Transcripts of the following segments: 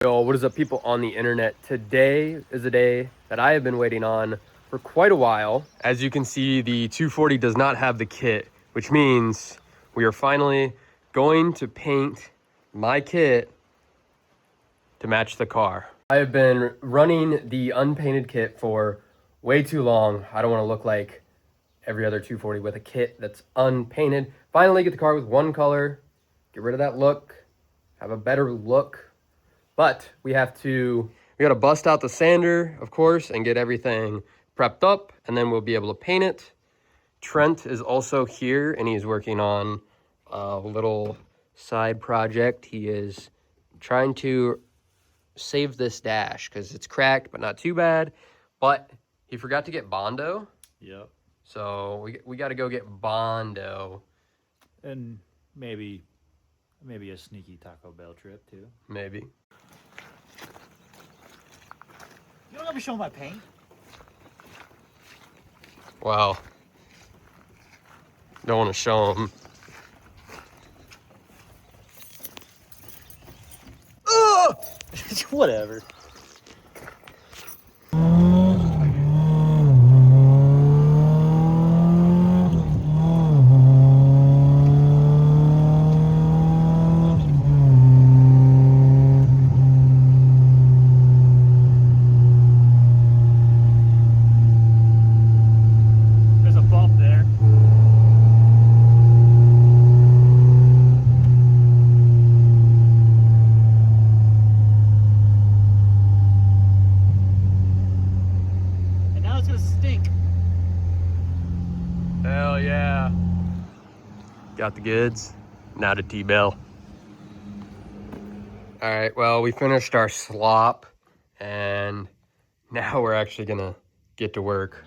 Yo, what is up, people on the internet? Today is a day that I have been waiting on for quite a while. As you can see, the 240 does not have the kit, which means we are finally going to paint my kit to match the car. I have been running the unpainted kit for way too long. I don't want to look like every other 240 with a kit that's unpainted. Finally get the car with one color, get rid of that look, have a better look. But we gotta bust out the sander, of course, and get everything prepped up, and then we'll be able to paint it. Trent is also here, and he's working on a little side project. He is trying to save this dash because it's cracked, but not too bad. But he forgot to get Bondo. Yep. So we got to go get Bondo. And maybe a sneaky Taco Bell trip too. Maybe. You don't ever show my paint? Wow. Don't want to show him. Whatever. There's a bump there. And now it's gonna stink. Hell yeah. Got the goods. Now to T-Bell. All right, well, we finished our slop, and now we're actually gonna get to work.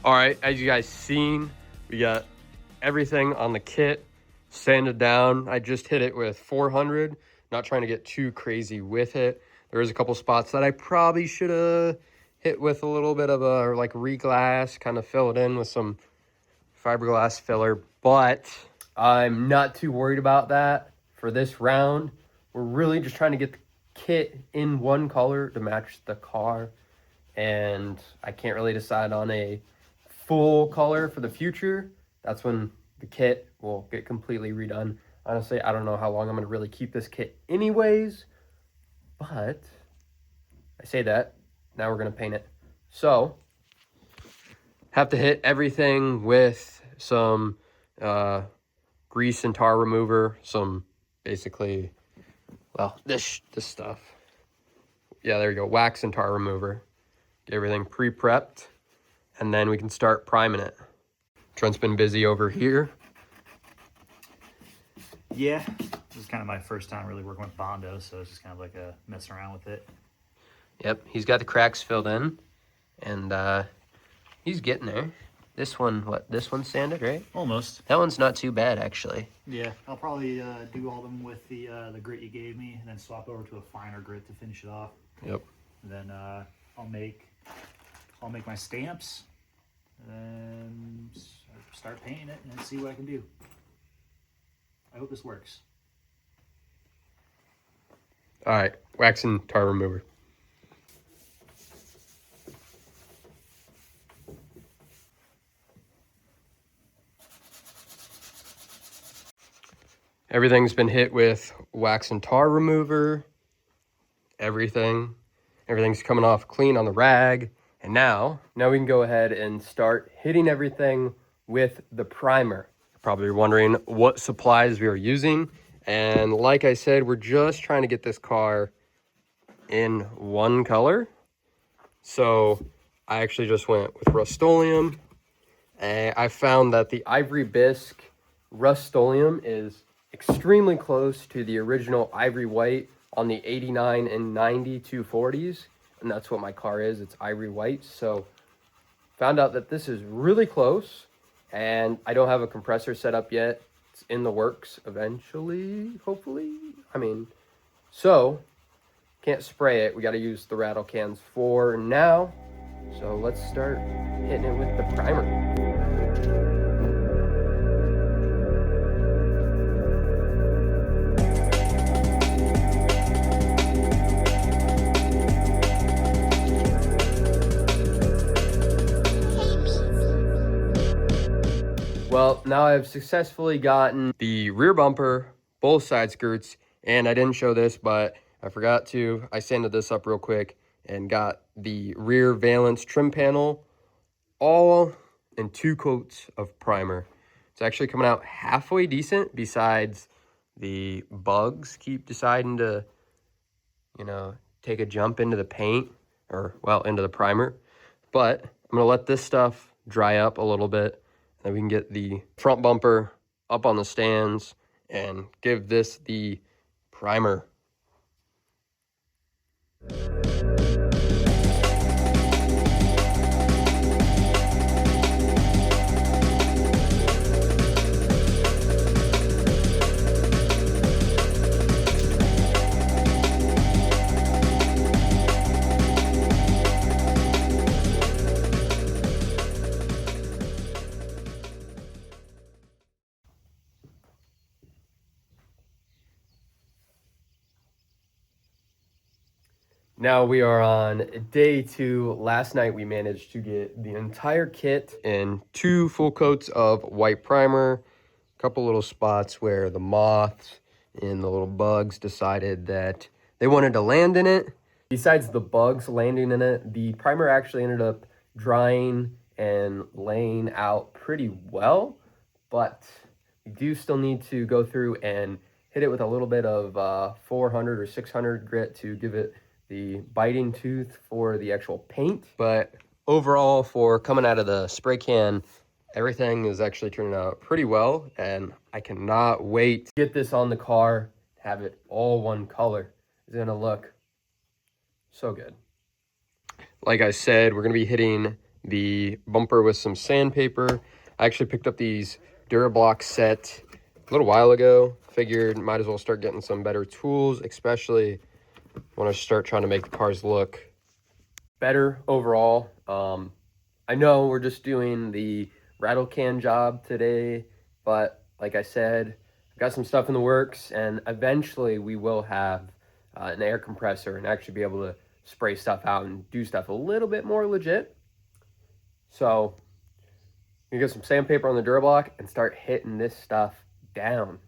All right, as you guys seen, we got everything on the kit sanded down. I just hit it with 400, not trying to get too crazy with it. There is a couple spots that I probably should have hit with a little bit of a like reglass, kind of fill it in with some fiberglass filler, but I'm not too worried about that for this round. We're really just trying to get the kit in one color to match the car, and I can't really decide on a full color for the future. That's when the kit will get completely redone. Honestly, I don't know how long I'm going to really keep this kit anyways, but I say that, now we're going to paint it. So, have to hit everything with some grease and tar remover, some basically, well, this stuff. Yeah, there you go, wax and tar remover. Get everything pre-prepped, and then we can start priming it. Trent's been busy over here. Yeah, this is kind of my first time really working with Bondo, so it's just kind of like a messing around with it. Yep, he's got the cracks filled in, and he's getting there. This one, this one's sanded, right? Almost. That one's not too bad, actually. Yeah, I'll probably do all of them with the grit you gave me, and then swap over to a finer grit to finish it off. Yep. And then I'll make my stamps, and start painting it and see what I can do. I hope this works. All right, wax and tar remover. Everything's been hit with wax and tar remover. Everything's coming off clean on the rag. And now we can go ahead and start hitting everything with the primer. Probably wondering what supplies we are using. And like I said, we're just trying to get this car in one color. So I actually just went with Rust-Oleum. And I found that the Ivory Bisque Rust-Oleum is extremely close to the original Ivory White on the 89 and 90 240s. And that's what my car is. It's Ivory White. So found out that this is really close. And I don't have a compressor set up yet. It's in the works eventually, hopefully. So can't spray it. We got to use the rattle cans for now. So let's start hitting it with the primer. Well, now I've successfully gotten the rear bumper, both side skirts, and I didn't show this, but I forgot to. I sanded this up real quick and got the rear valance trim panel all in 2 coats of primer. It's actually coming out halfway decent, besides the bugs keep deciding to, take a jump into the paint, or, well, into the primer. But I'm going to let this stuff dry up a little bit. Then we can get the front bumper up on the stands and give this the primer. Now we are on day 2. Last night we managed to get the entire kit in 2 full coats of white primer. A couple little spots where the moths and the little bugs decided that they wanted to land in it. Besides the bugs landing in it, the primer actually ended up drying and laying out pretty well. But we do still need to go through and hit it with a little bit of 400 or 600 grit to give it the biting tooth for the actual paint. But overall, for coming out of the spray can, everything is actually turning out pretty well, and I cannot wait to get this on the car, have it all one color. It's gonna look so good. Like I said, we're gonna be hitting the bumper with some sandpaper. I actually picked up these Durablock set a little while ago. Figured might as well start getting some better tools, especially want to start trying to make the cars look better overall. I know we're just doing the rattle can job today, but like I said, I've got some stuff in the works, and eventually we will have an air compressor and actually be able to spray stuff out and do stuff a little bit more legit. So you get some sandpaper on the Durablock and start hitting this stuff down.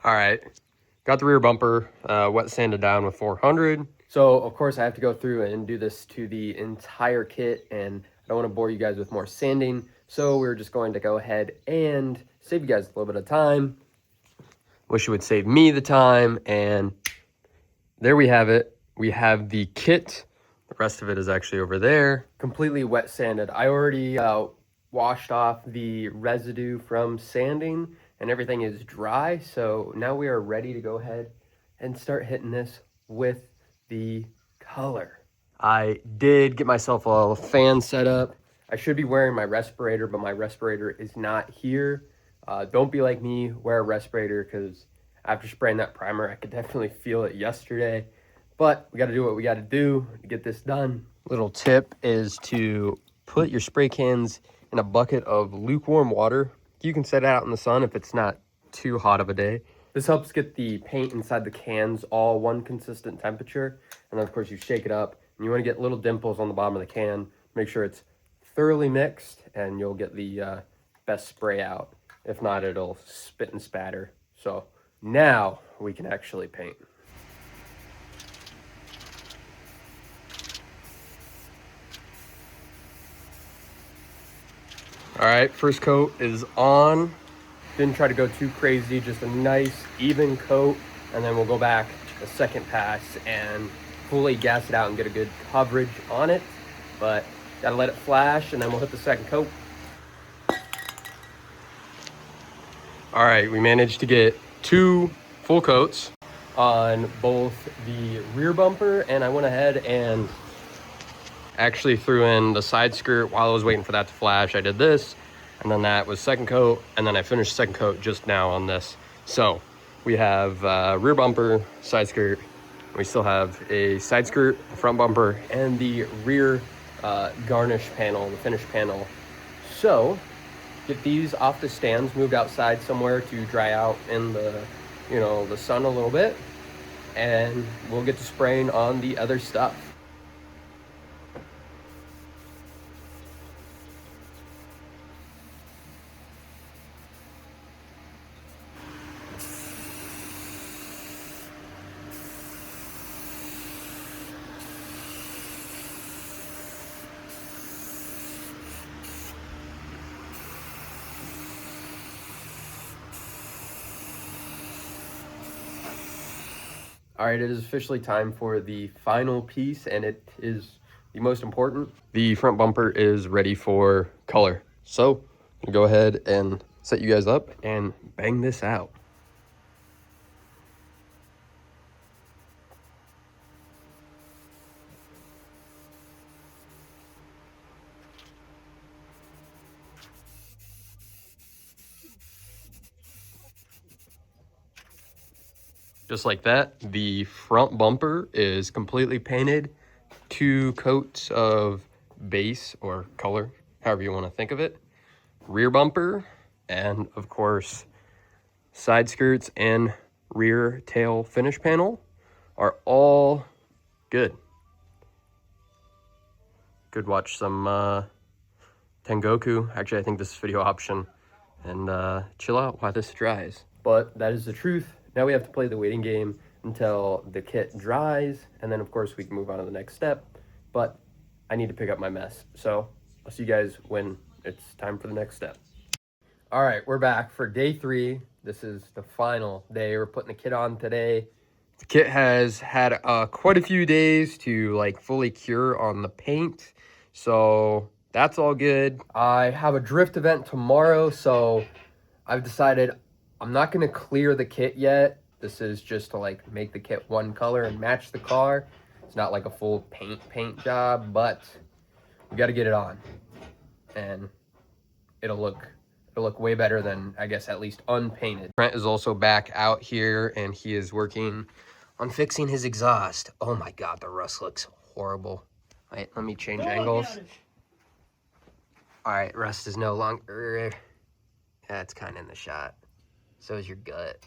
All right, got the rear bumper wet sanded down with 400. So of course I have to go through and do this to the entire kit, and I don't want to bore you guys with more sanding. So we're just going to go ahead and save you guys a little bit of time. Wish it would save me the time, and there we have it. We have the kit. The rest of it is actually over there. Completely wet sanded. I already washed off the residue from sanding, and everything is dry. So now we are ready to go ahead and start hitting this with the color. I did get myself a fan set up. I should be wearing my respirator, but my respirator is not here. Don't be like me, wear a respirator, because after spraying that primer, I could definitely feel it yesterday. But we got to do what we got to do to get this done. Little tip is to put your spray cans in a bucket of lukewarm water. You can set it out in the sun if it's not too hot of a day. This helps get the paint inside the cans all one consistent temperature. And then of course you shake it up, and you want to get little dimples on the bottom of the can. Make sure it's thoroughly mixed, and you'll get the best spray out. If not, it'll spit and spatter. So now we can actually paint. All right, first coat is on. Didn't try to go too crazy, just a nice even coat, and then we'll go back the second pass and fully gas it out and get a good coverage on it. But gotta let it flash, and then we'll hit the second coat. All right, we managed to get 2 full coats on both the rear bumper, and I went ahead and actually threw in the side skirt while I was waiting for that to flash. I did this, and then that was second coat, and then I finished second coat just now on this. So we have rear bumper, side skirt. We still have a side skirt, front bumper, and the rear garnish panel, the finish panel. So get these off the stands, moved outside somewhere to dry out in the, the sun a little bit, and we'll get to spraying on the other stuff. All right, it is officially time for the final piece, and it is the most important. The front bumper is ready for color. So we'll go ahead and set you guys up and bang this out. Just like that, the front bumper is completely painted. 2 coats of base or color, however you want to think of it. Rear bumper, and of course, side skirts and rear tail finish panel are all good. Could watch some Tengoku. Actually, I think this is video option, and chill out while this dries. But that is the truth. Now we have to play the waiting game until the kit dries, and then of course we can move on to the next step. But I need to pick up my mess, so I'll see you guys when it's time for the next step. All right, we're back for day 3. This is the final day. We're putting the kit on today. The kit has had quite a few days to like fully cure on the paint, so that's all good. I have a drift event tomorrow, so I've decided I'm not going to clear the kit yet. This is just to like make the kit one color and match the car. It's not like a full paint job, but we got to get it on, and it'll look way better than, I guess, at least unpainted. Trent is also back out here, and he is working on fixing his exhaust. Oh my God, the rust looks horrible. Wait, let me change angles. All right, rust is no longer, yeah, it's kind of in the shot. So is your gut.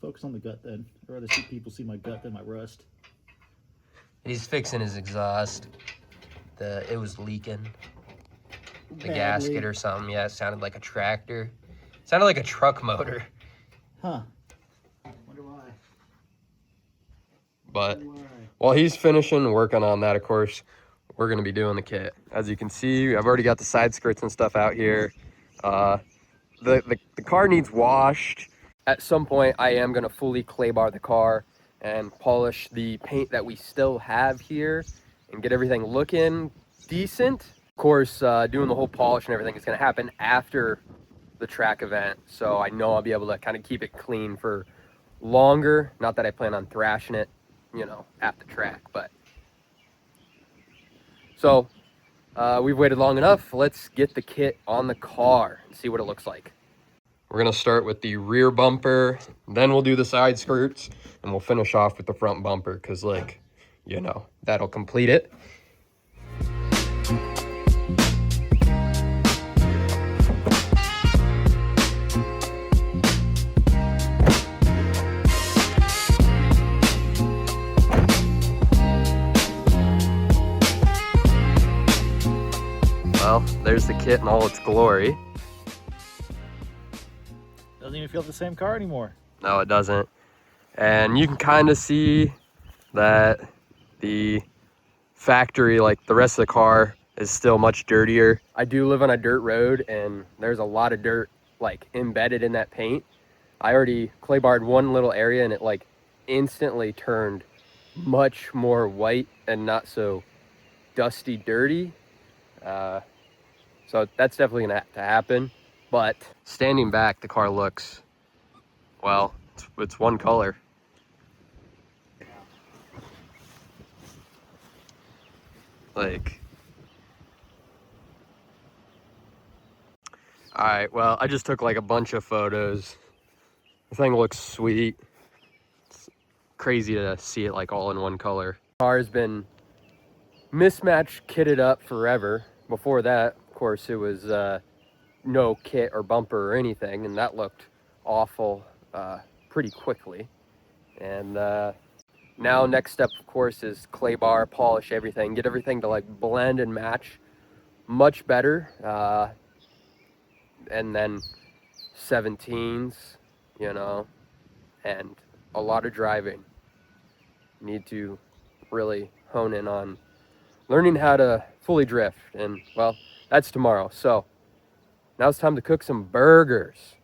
Focus on the gut then. I'd rather see people see my gut than my rust. He's fixing his exhaust. It was leaking. The gasket or something. Yeah, it sounded like a tractor. It sounded like a truck motor. Huh. Wonder why. But while he's finishing working on that, of course, we're going to be doing the kit. As you can see, I've already got the side skirts and stuff out here. The car needs washed. At some point, I am going to fully clay bar the car and polish the paint that we still have here and get everything looking decent. Of course, doing the whole polish and everything is going to happen after the track event, so I know I'll be able to kind of keep it clean for longer. Not that I plan on thrashing it, at the track, but so we've waited long enough. Let's get the kit on the car and see what it looks like. We're going to start with the rear bumper, then we'll do the side skirts, and we'll finish off with the front bumper because, that'll complete it. Well, there's the kit in all its glory. Doesn't even feel the same car anymore. No, it doesn't. And you can kind of see that the factory, like the rest of the car, is still much dirtier. I do live on a dirt road, and there's a lot of dirt like embedded in that paint. I already clay barred one little area, and it like instantly turned much more white and not so dusty dirty. So that's definitely gonna have to happen. But standing back, the car looks, well, it's one color. Like, all right, well, I just took like a bunch of photos. The thing looks sweet. It's crazy to see it like all in one color. The car has been mismatched, kitted up forever. Before that, of course, it was no kit or bumper or anything, and that looked awful pretty quickly. And now next step, of course, is clay bar, polish everything, get everything to like blend and match much better. And then 17s, you know, and a lot of driving. Need to really hone in on learning how to fully drift, and well, that's tomorrow. So now it's time to cook some burgers.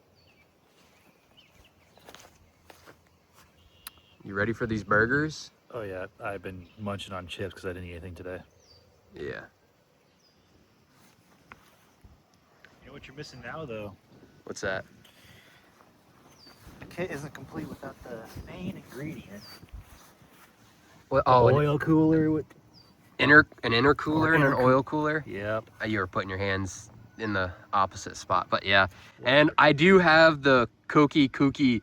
You ready for these burgers? Oh yeah, I've been munching on chips because I didn't eat anything today. Yeah. You know what you're missing now, though? What's that? The kit isn't complete without the main ingredient. Well, oh, Oil cooler with an intercooler and an oil cooler. Yep. You were putting your hands in the opposite spot, but yeah. And I do have the kooky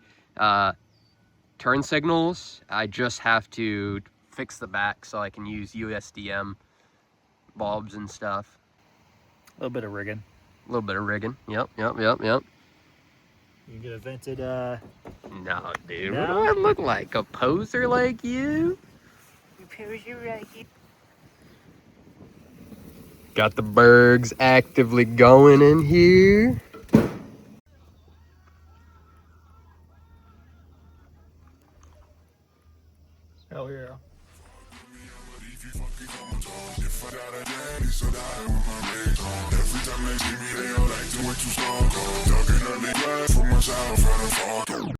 turn signals. I just have to fix the back so I can use USDM bulbs and stuff. A little bit of rigging. A little bit of rigging. Yep. You can get a vented, No, dude. No? What do I look like? A poser like you? Got the bergs actively going in here. Hell yeah. Every time they see me, they all like to what you stone cold. Talking early, for myself,